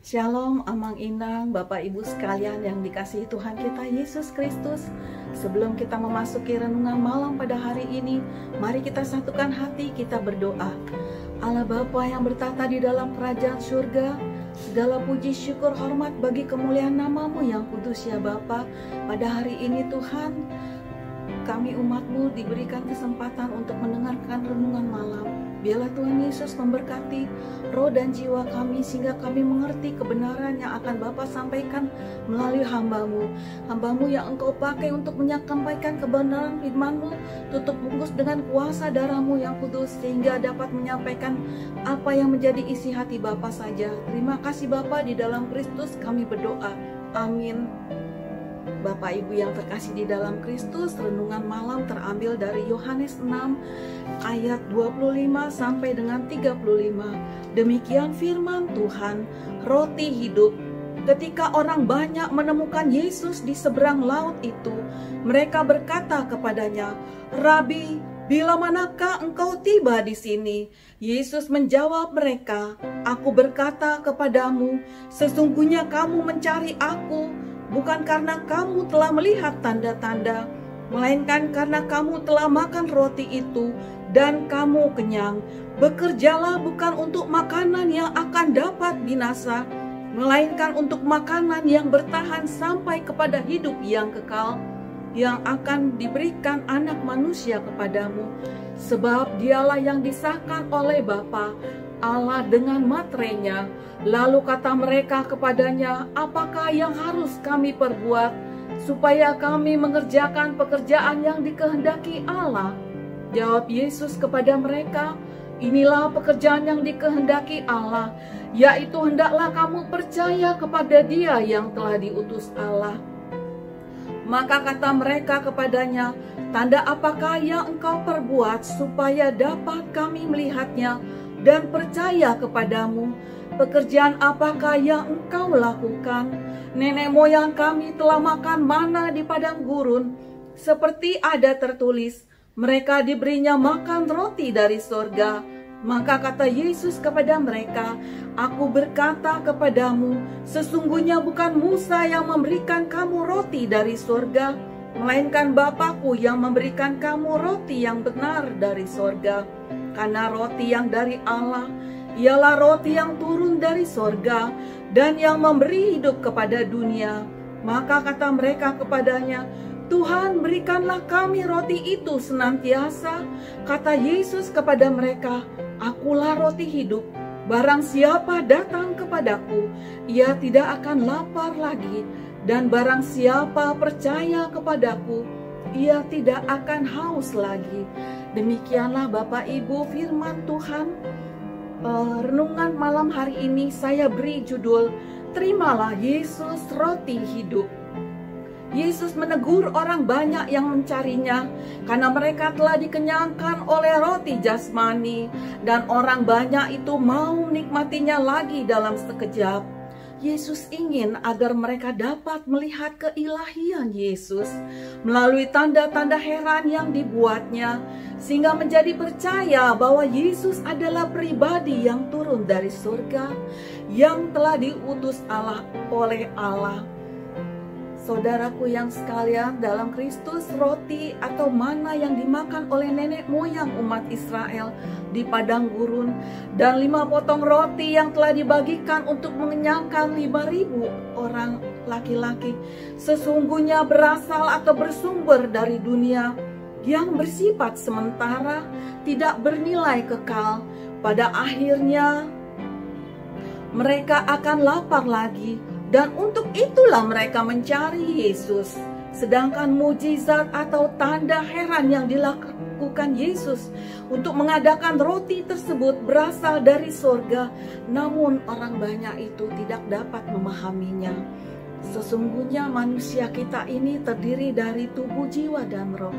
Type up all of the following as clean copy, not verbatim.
Shalom, Amang Inang, Bapak Ibu sekalian yang dikasihi Tuhan kita Yesus Kristus. Sebelum kita memasuki renungan malam pada hari ini, mari kita satukan hati, kita berdoa. Allah Bapa yang bertata di dalam kerajaan surga, segala puji syukur hormat bagi kemuliaan nama-Mu yang kudus ya Bapa. Pada hari ini Tuhan, kami umat-Mu diberikan kesempatan untuk mendengarkan renungan malam. Biarlah Tuhan Yesus memberkati roh dan jiwa kami sehingga kami mengerti kebenaran yang akan Bapa sampaikan melalui hamba-Mu. Hamba-Mu yang Engkau pakai untuk menyampaikan kebenaran firman-Mu, tutup bungkus dengan kuasa darah-Mu yang kudus sehingga dapat menyampaikan apa yang menjadi isi hati Bapa saja. Terima kasih Bapa, di dalam Kristus kami berdoa. Amin. Bapak Ibu yang terkasih di dalam Kristus, renungan malam terambil dari Yohanes 6 ayat 25 sampai dengan 35. Demikian firman Tuhan, roti hidup. Ketika orang banyak menemukan Yesus di seberang laut itu, mereka berkata kepadanya, "Rabi, bila manakah engkau tiba di sini?" Yesus menjawab mereka, "Aku berkata kepadamu, sesungguhnya kamu mencari aku bukan karena kamu telah melihat tanda-tanda, melainkan karena kamu telah makan roti itu dan kamu kenyang. Bekerjalah bukan untuk makanan yang akan dapat binasa, melainkan untuk makanan yang bertahan sampai kepada hidup yang kekal, yang akan diberikan Anak Manusia kepadamu. Sebab dialah yang disahkan oleh Bapa Allah dengan materainya." Lalu kata mereka kepadanya, "Apakah yang harus kami perbuat supaya kami mengerjakan pekerjaan yang dikehendaki Allah?" Jawab Yesus kepada mereka, "Inilah pekerjaan yang dikehendaki Allah, yaitu hendaklah kamu percaya kepada Dia yang telah diutus Allah." Maka kata mereka kepadanya, "Tanda apakah yang engkau perbuat supaya dapat kami melihatnya dan percaya kepadamu? Pekerjaan apakah yang engkau lakukan? Nenek moyang kami telah makan mana di padang gurun, seperti ada tertulis, mereka diberinya makan roti dari sorga." Maka kata Yesus kepada mereka, "Aku berkata kepadamu, sesungguhnya bukan Musa yang memberikan kamu roti dari sorga, melainkan Bapa-Ku yang memberikan kamu roti yang benar dari sorga. Karena roti yang dari Allah ialah roti yang turun dari sorga dan yang memberi hidup kepada dunia." Maka kata mereka kepadanya, "Tuhan, berikanlah kami roti itu senantiasa." Kata Yesus kepada mereka, "Akulah roti hidup. Barang siapa datang kepadaku, ia tidak akan lapar lagi. Dan barang siapa percaya kepadaku, ia tidak akan haus lagi." Demikianlah Bapak Ibu firman Tuhan. Renungan malam hari ini saya beri judul, "Terimalah Yesus roti hidup." Yesus menegur orang banyak yang mencarinya karena mereka telah dikenyangkan oleh roti jasmani, dan orang banyak itu mau menikmatinya lagi dalam sekejap. Yesus ingin agar mereka dapat melihat keilahian Yesus melalui tanda-tanda heran yang dibuatnya, sehingga menjadi percaya bahwa Yesus adalah pribadi yang turun dari surga, yang telah diutus Allah oleh Allah. Saudaraku yang sekalian dalam Kristus, roti atau mana yang dimakan oleh nenek moyang umat Israel di padang gurun, dan 5 potong roti yang telah dibagikan untuk mengenyangkan 5.000 orang laki-laki, sesungguhnya berasal atau bersumber dari dunia yang bersifat sementara, tidak bernilai kekal. Pada akhirnya mereka akan lapar lagi, dan untuk itulah mereka mencari Yesus. Sedangkan mujizat atau tanda heran yang dilakukan Yesus untuk mengadakan roti tersebut berasal dari sorga, namun orang banyak itu tidak dapat memahaminya. Sesungguhnya manusia kita ini terdiri dari tubuh, jiwa, dan roh.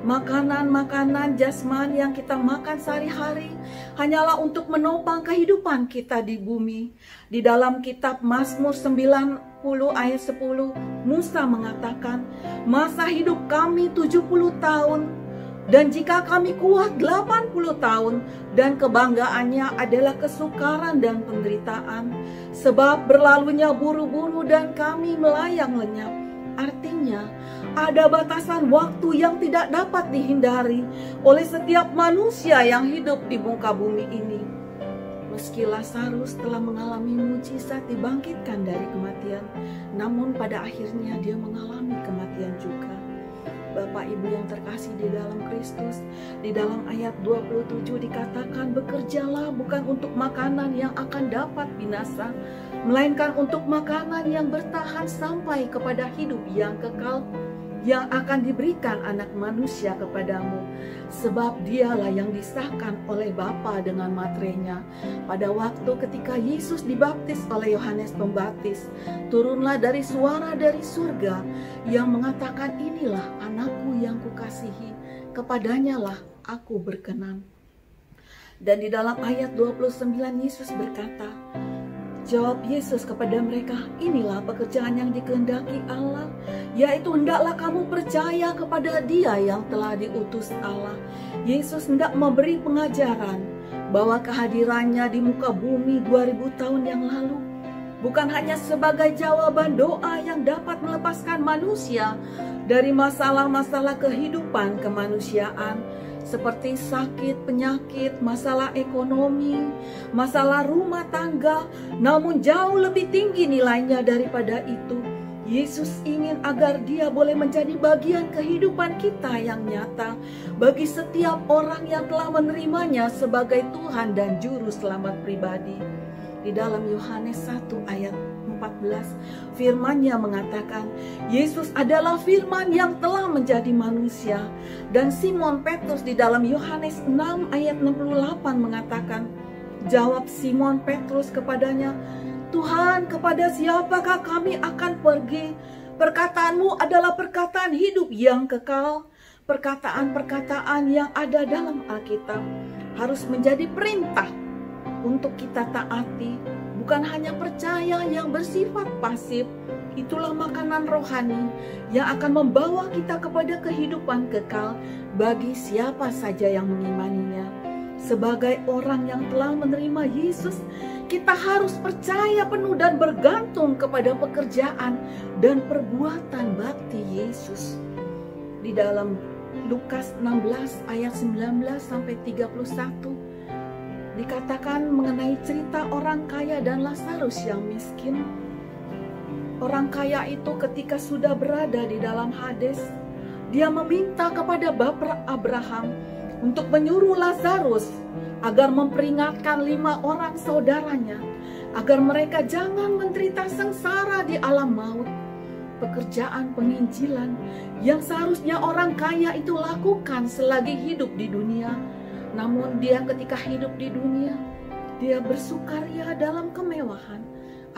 Makanan-makanan jasmani yang kita makan sehari-hari hanyalah untuk menopang kehidupan kita di bumi. Di dalam kitab Mazmur 90 ayat 10, Musa mengatakan, "Masa hidup kami 70 tahun, Dan jika kami kuat 80 tahun dan kebanggaannya adalah kesukaran dan penderitaan, sebab berlalunya buru-buru dan kami melayang lenyap. Artinya, ada batasan waktu yang tidak dapat dihindari oleh setiap manusia yang hidup di muka bumi ini. Meski Lazarus telah mengalami mujizat dibangkitkan dari kematian, namun pada akhirnya dia mengalami kematian juga. Bapak Ibu yang terkasih di dalam Kristus, di dalam ayat 27 dikatakan, bekerjalah bukan untuk makanan yang akan dapat binasa, melainkan untuk makanan yang bertahan sampai kepada hidup yang kekal, yang akan diberikan anak manusia kepadamu. Sebab dialah yang disahkan oleh Bapa dengan materainya. Pada waktu ketika Yesus dibaptis oleh Yohanes Pembaptis, turunlah dari suara dari surga yang mengatakan, inilah anakku yang kukasihi, kepadanya lah aku berkenan. Dan di dalam ayat 29 Yesus berkata, jawab Yesus kepada mereka, inilah pekerjaan yang dikehendaki Allah, yaitu hendaklah kamu percaya kepada Dia yang telah diutus Allah. Yesus hendak memberi pengajaran bahwa kehadirannya di muka bumi 2000 tahun yang lalu bukan hanya sebagai jawaban doa yang dapat melepaskan manusia dari masalah-masalah kehidupan kemanusiaan, seperti sakit, penyakit, masalah ekonomi, masalah rumah tangga, namun jauh lebih tinggi nilainya daripada itu. Yesus ingin agar Dia boleh menjadi bagian kehidupan kita yang nyata bagi setiap orang yang telah menerimanya sebagai Tuhan dan Juru Selamat pribadi. Di dalam Yohanes 1 ayat 14, firman-Nya mengatakan, Yesus adalah firman yang telah menjadi manusia. Dan Simon Petrus di dalam Yohanes 6 ayat 68 mengatakan, jawab Simon Petrus kepadanya, Tuhan, kepada siapakah kami akan pergi? Perkataan-Mu adalah perkataan hidup yang kekal. Perkataan-perkataan yang ada dalam Alkitab harus menjadi perintah untuk kita taati, bukan hanya percaya yang bersifat pasif. Itulah makanan rohani yang akan membawa kita kepada kehidupan kekal bagi siapa saja yang mengimaninya. Sebagai orang yang telah menerima Yesus, kita harus percaya penuh dan bergantung kepada pekerjaan dan perbuatan bakti Yesus. Di dalam Lukas 16 ayat 19 sampai 31 dikatakan mengenai cerita orang kaya dan Lazarus yang miskin. Orang kaya itu ketika sudah berada di dalam Hades, dia meminta kepada Bapa Abraham untuk menyuruh Lazarus agar memperingatkan 5 orang saudaranya agar mereka jangan menderita sengsara di alam maut. Pekerjaan penginjilan yang seharusnya orang kaya itu lakukan selagi hidup di dunia. Namun dia ketika hidup di dunia, dia bersukaria dalam kemewahan.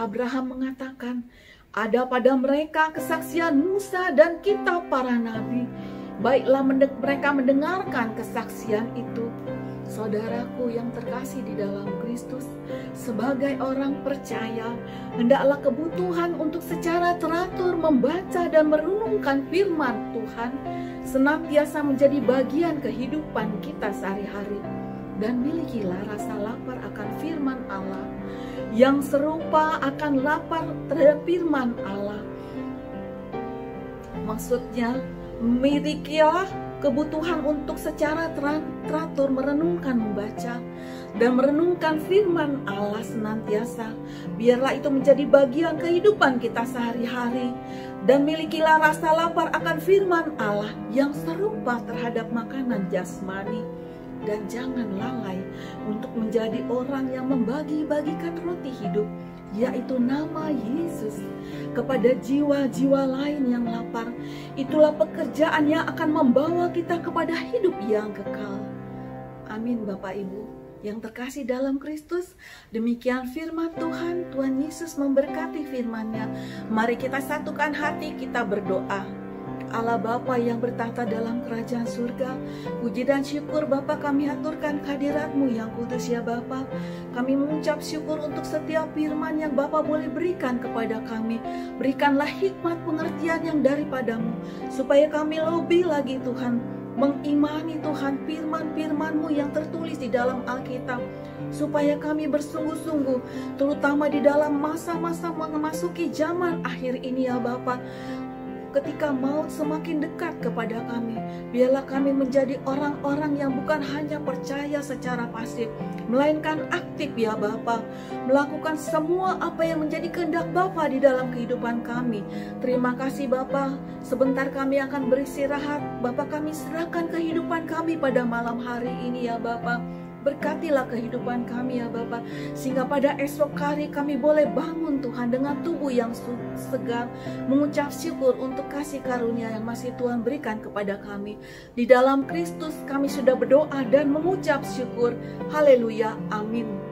Abraham mengatakan, ada pada mereka kesaksian Musa dan kitab para nabi. Baiklah mereka mendengarkan kesaksian itu. Saudaraku yang terkasih di dalam Kristus, sebagai orang percaya, hendaklah kebutuhan untuk secara teratur membaca dan merenungkan firman Tuhan senantiasa menjadi bagian kehidupan kita sehari-hari. Dan milikilah rasa lapar akan firman Allah, yang serupa akan lapar terhadap firman Allah. Maksudnya, milikilah kebutuhan untuk secara teratur merenungkan, membaca, dan merenungkan firman Allah senantiasa. Biarlah itu menjadi bagian kehidupan kita sehari-hari. Dan milikilah rasa lapar akan firman Allah yang serupa terhadap makanan jasmani. Dan jangan lalai untuk menjadi orang yang membagi-bagikan roti hidup, yaitu nama Yesus, kepada jiwa-jiwa lain yang lapar. Itulah pekerjaan yang akan membawa kita kepada hidup yang kekal. Amin. Bapak Ibu yang terkasih dalam Kristus, demikian firman Tuhan. Tuhan Yesus memberkati firman-Nya. Mari kita satukan hati, kita berdoa. Allah Bapa yang bertahta dalam kerajaan surga, puji dan syukur Bapa kami haturkan kehadirat-Mu yang kudus ya Bapa. Kami mengucap syukur untuk setiap firman yang Bapa boleh berikan kepada kami. Berikanlah hikmat pengertian yang daripada-Mu, supaya kami lebih lagi Tuhan mengimani Tuhan firman-firman-Mu yang tertulis di dalam Alkitab, supaya kami bersungguh-sungguh, terutama di dalam masa-masa memasuki zaman akhir ini ya Bapa. Ketika maut semakin dekat kepada kami, biarlah kami menjadi orang-orang yang bukan hanya percaya secara pasif, melainkan aktif ya Bapa, melakukan semua apa yang menjadi kehendak Bapa di dalam kehidupan kami. Terima kasih Bapa. Sebentar kami akan beristirahat. Bapa, kami serahkan kehidupan kami pada malam hari ini ya Bapa. Berkatilah kehidupan kami ya Bapa, sehingga pada esok hari kami boleh bangun Tuhan dengan tubuh yang segar, mengucap syukur untuk kasih karunia yang masih Tuhan berikan kepada kami. Di dalam Kristus kami sudah berdoa dan mengucap syukur. Haleluya, amin.